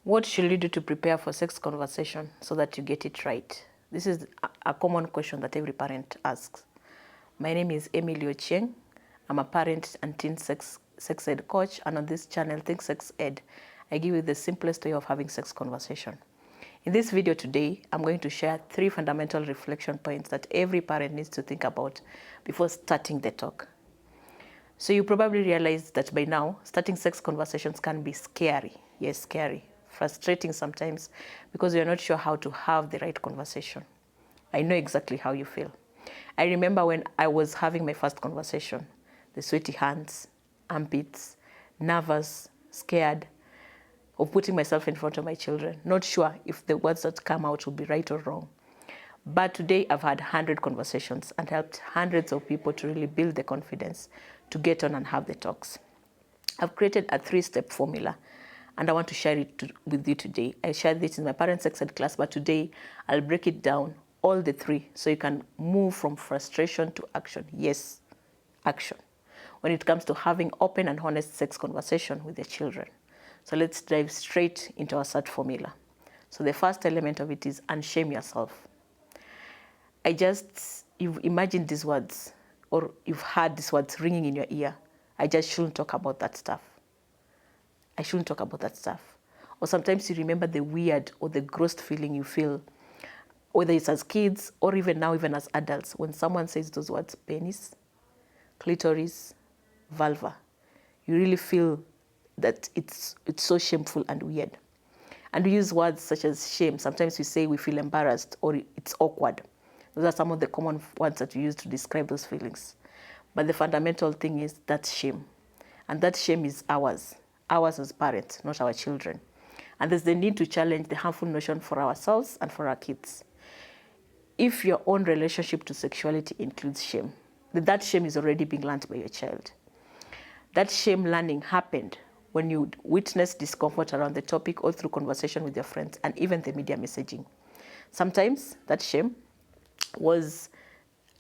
What should you do to prepare for sex conversation so that you get it right? This is a common question that every parent asks. My name is Emily Ochieng. I'm a parent and teen sex ed coach, and on this channel, Think Sex Ed, I give you the simplest way of having sex conversation. In this video today, I'm going to share 3 fundamental reflection points that every parent needs to think about before starting the talk. So you probably realize that by now, starting sex conversations can be scary. Yes, scary. Frustrating sometimes because you're not sure how to have the right conversation. I know exactly how you feel. I remember when I was having my first conversation, the sweaty hands, armpits, nervous, scared of putting myself in front of my children, not sure if the words that come out will be right or wrong. But today I've had 100 conversations and helped hundreds of people to really build the confidence to get on and have the talks. I've created a 3-step formula and I want to share it with you today. I shared this in my parent sex ed class, but today I'll break it down, all the 3, so you can move from frustration to action. Yes, action. When it comes to having open and honest sex conversation with your children. So let's dive straight into our SAT formula. So the first element of it is unshame yourself. You've imagined these words, or you've heard these words ringing in your ear. I just shouldn't talk about that stuff. I shouldn't talk about that stuff. Or sometimes you remember the weird or the gross feeling you feel, whether it's as kids or even now, even as adults, when someone says those words, penis, clitoris, vulva. You really feel that it's so shameful and weird. And we use words such as shame. Sometimes we say we feel embarrassed or it's awkward. Those are some of the common words that we use to describe those feelings. But the fundamental thing is that's shame. And that shame is ours as parents, not our children. And there's the need to challenge the harmful notion for ourselves and for our kids. If your own relationship to sexuality includes shame, that shame is already being learned by your child. That shame learning happened when you witnessed discomfort around the topic or through conversation with your friends and even the media messaging. Sometimes that shame was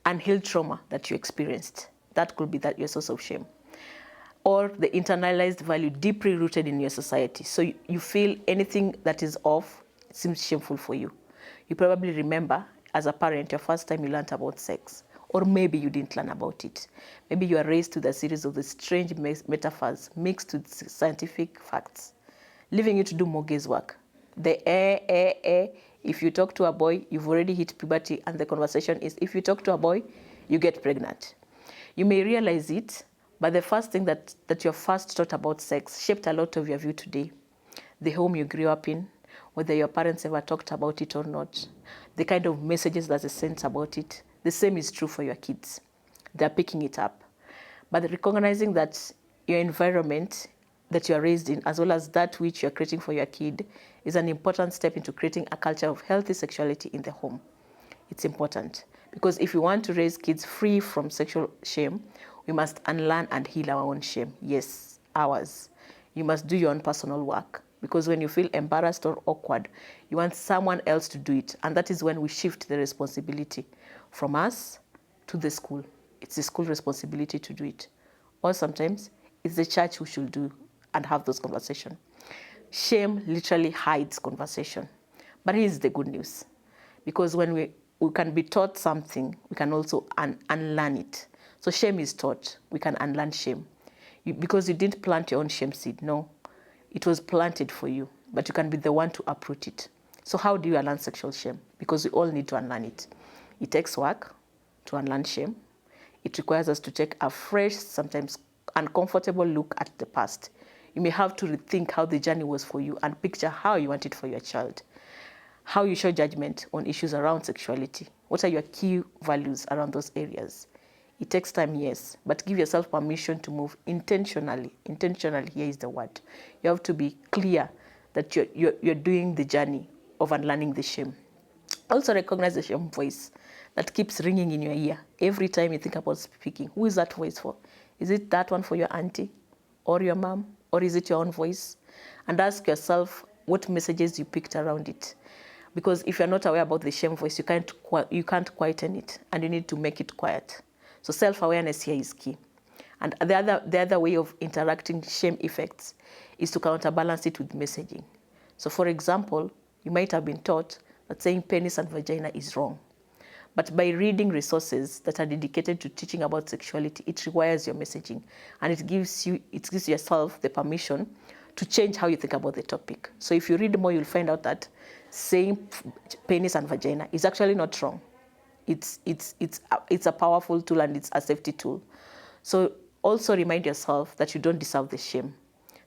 unhealed trauma that you experienced. That could be your source of shame. Or the internalized value deeply rooted in your society. So you feel anything that is off, it seems shameful for you. You probably remember as a parent, your first time you learned about sex. Or maybe you didn't learn about it. Maybe you are raised with a series of the strange metaphors mixed with scientific facts, leaving you to do more guesswork. If you talk to a boy, you've already hit puberty, and the conversation is, if you talk to a boy, you get pregnant. You may realize it, but the first thing that you're first taught about sex shaped a lot of your view today. The home you grew up in, whether your parents ever talked about it or not, the kind of messages that they sent about it, the same is true for your kids. They're picking it up. But recognizing that your environment that you're raised in, as well as that which you're creating for your kid, is an important step into creating a culture of healthy sexuality in the home. It's important because if we want to raise kids free from sexual shame, we must unlearn and heal our own shame. Yes, ours. You must do your own personal work because when you feel embarrassed or awkward, you want someone else to do it. And that is when we shift the responsibility from us to the school. It's the school responsibility to do it. Or sometimes it's the church who should do and have those conversations. Shame literally hides conversation. But here's the good news. Because when we can be taught something, we can also unlearn it. So shame is taught. We can unlearn shame. Because you didn't plant your own shame seed. No, it was planted for you. But you can be the one to uproot it. So how do you unlearn sexual shame? Because we all need to unlearn it. It takes work to unlearn shame. It requires us to take a fresh, sometimes uncomfortable look at the past. You may have to rethink how the journey was for you and picture how you want it for your child. How you show judgment on issues around sexuality. What are your key values around those areas? It takes time, yes, but give yourself permission to move intentionally. Intentionally, here is the word. You have to be clear that you're doing the journey of unlearning the shame. Also recognize the shame voice that keeps ringing in your ear every time you think about speaking. Who is that voice for? Is it that one for your auntie or your mom, or is it your own voice? And ask yourself what messages you picked around it. Because if you're not aware about the shame voice, you can't quieten it, and you need to make it quiet. So self-awareness here is key. And the other way of interacting shame effects is to counterbalance it with messaging. So for example, you might have been taught that saying penis and vagina is wrong. But by reading resources that are dedicated to teaching about sexuality, it rewires your messaging, and it gives yourself the permission to change how you think about the topic. So if you read more, you'll find out that saying penis and vagina is actually not wrong. It's a powerful tool, and it's a safety tool. So also remind yourself that you don't deserve the shame.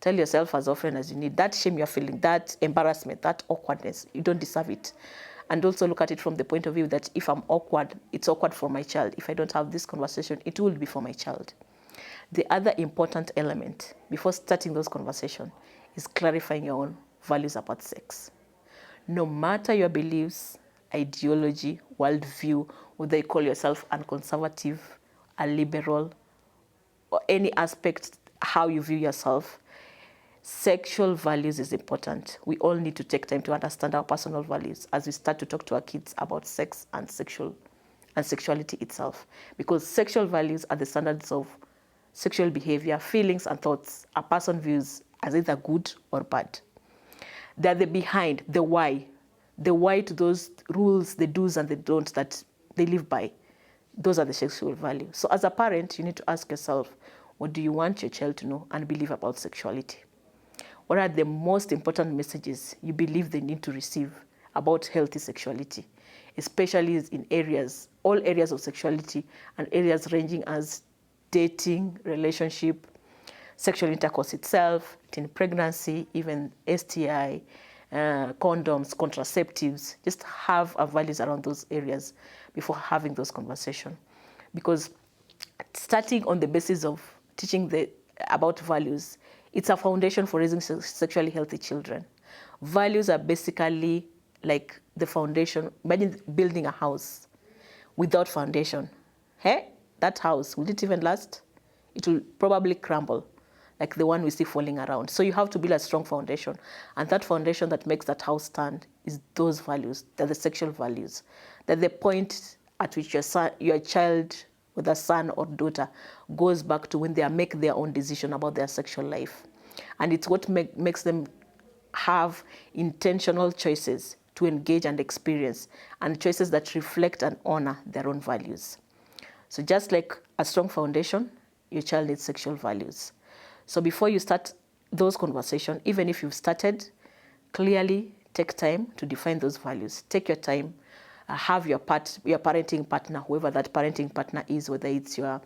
Tell yourself as often as you need, that shame you're feeling, that embarrassment, that awkwardness, you don't deserve it. And also look at it from the point of view that if I'm awkward, it's awkward for my child. If I don't have this conversation, it will be for my child. The other important element before starting those conversations is clarifying your own values about sex. No matter your beliefs, ideology, worldview, whether you call yourself a conservative, a liberal, or any aspect how you view yourself, sexual values is important. We all need to take time to understand our personal values as we start to talk to our kids about sex and sexuality itself. Because sexual values are the standards of sexual behavior, feelings, and thoughts a person views as either good or bad. They're the behind, the why to those rules, the do's and the don'ts that they live by. Those are the sexual values. So as a parent, you need to ask yourself, what do you want your child to know and believe about sexuality? What are the most important messages you believe they need to receive about healthy sexuality, especially in all areas of sexuality, and areas ranging as dating, relationship, sexual intercourse itself, teen pregnancy, even STI, condoms, contraceptives. Just have our values around those areas before having those conversations. Because starting on the basis of teaching about values, it's a foundation for raising sexually healthy children. Values are basically like the foundation. Imagine building a house without foundation. Hey, that house, will it even last? It will probably crumble, like the one we see falling around. So you have to build a strong foundation. And that foundation that makes that house stand is those values. They're the sexual values. They're the point at which your child, whether son or daughter, goes back to when they make their own decision about their sexual life. And it's what makes them have intentional choices to engage and experience, and choices that reflect and honor their own values. So just like a strong foundation, your child needs sexual values. So before you start those conversations, even if you've started, clearly take time to define those values. Take your time. Have your parenting partner, whoever that parenting partner is, whether it's your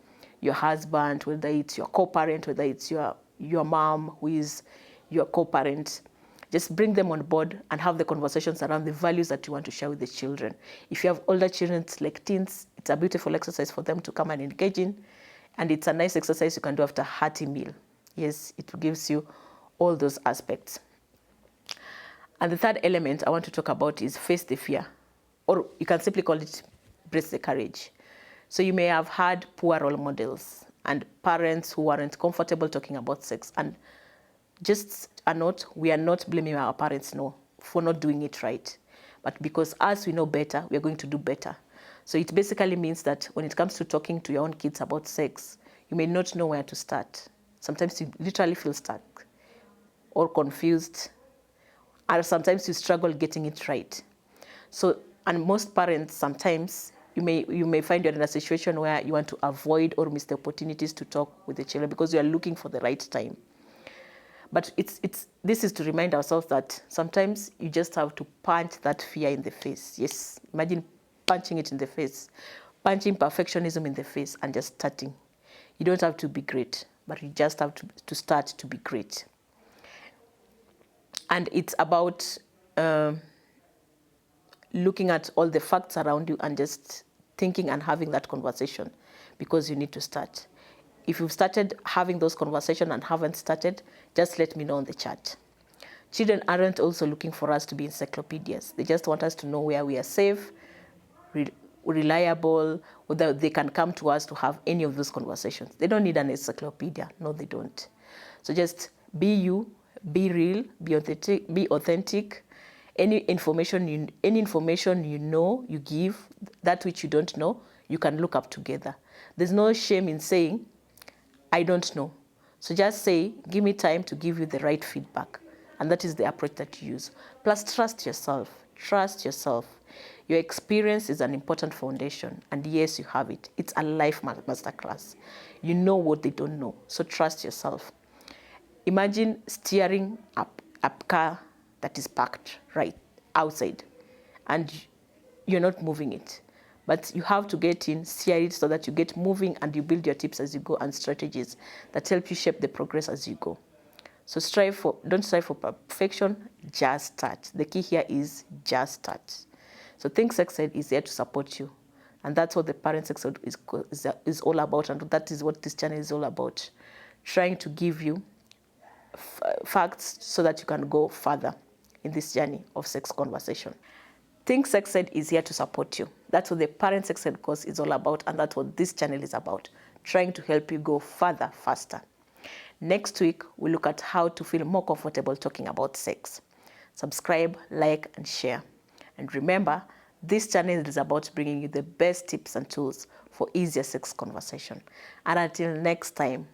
husband, whether it's your co-parent, whether it's your mom who is your co-parent. Just bring them on board and have the conversations around the values that you want to share with the children. If you have older children like teens, it's a beautiful exercise for them to come and engage in. And it's a nice exercise you can do after a hearty meal. Yes, it gives you all those aspects. And the third element I want to talk about is Festive Fear, or you can simply call it Brace the Courage. So you may have had poor role models and parents who weren't comfortable talking about sex. And just a note, we are not blaming our parents, no, for not doing it right. But because as we know better, we are going to do better. So it basically means that when it comes to talking to your own kids about sex, you may not know where to start. Sometimes you literally feel stuck or confused, or sometimes you struggle getting it right. So, and most parents, sometimes you may find you're in a situation where you want to avoid or miss the opportunities to talk with the children because you are looking for the right time. But this is to remind ourselves that sometimes you just have to punch that fear in the face. Yes, imagine punching it in the face, punching perfectionism in the face and just starting. You don't have to be great, but you just have to start to be great. And it's about looking at all the facts around you and just thinking and having that conversation, because you need to start. If you've started having those conversations and haven't started, just let me know on the chat. Children aren't also looking for us to be encyclopedias. They just want us to know where we are safe, reliable, whether they can come to us to have any of those conversations. They don't need an encyclopedia. No, they don't. So just be you, be real, be authentic. Any information you know, you give. That which you don't know, you can look up together. There's no shame in saying, I don't know. So just say, give me time to give you the right feedback And that is the approach that you use. Plus, trust yourself. Trust yourself. Your experience is an important foundation. And yes, you have it. It's a life masterclass. You know what they don't know. So trust yourself. Imagine steering a car that is parked right outside and you're not moving it. But you have to get in, steer it so that you get moving and you build your tips as you go and strategies that help you shape the progress as you go. So don't strive for perfection, just start. The key here is just start. So Think Sex Ed is here to support you. And that's what the Parent Sex Ed is all about. And that is what this channel is all about. Trying to give you facts so that you can go further in this journey of sex conversation. Think Sex Ed is here to support you. That's what the Parent Sex Ed course is all about, and that's what this channel is about, trying to help you go further, faster. Next week, we'll look at how to feel more comfortable talking about sex. Subscribe, like, and share. And remember, this channel is about bringing you the best tips and tools for easier sex conversation. And until next time,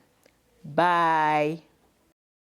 bye.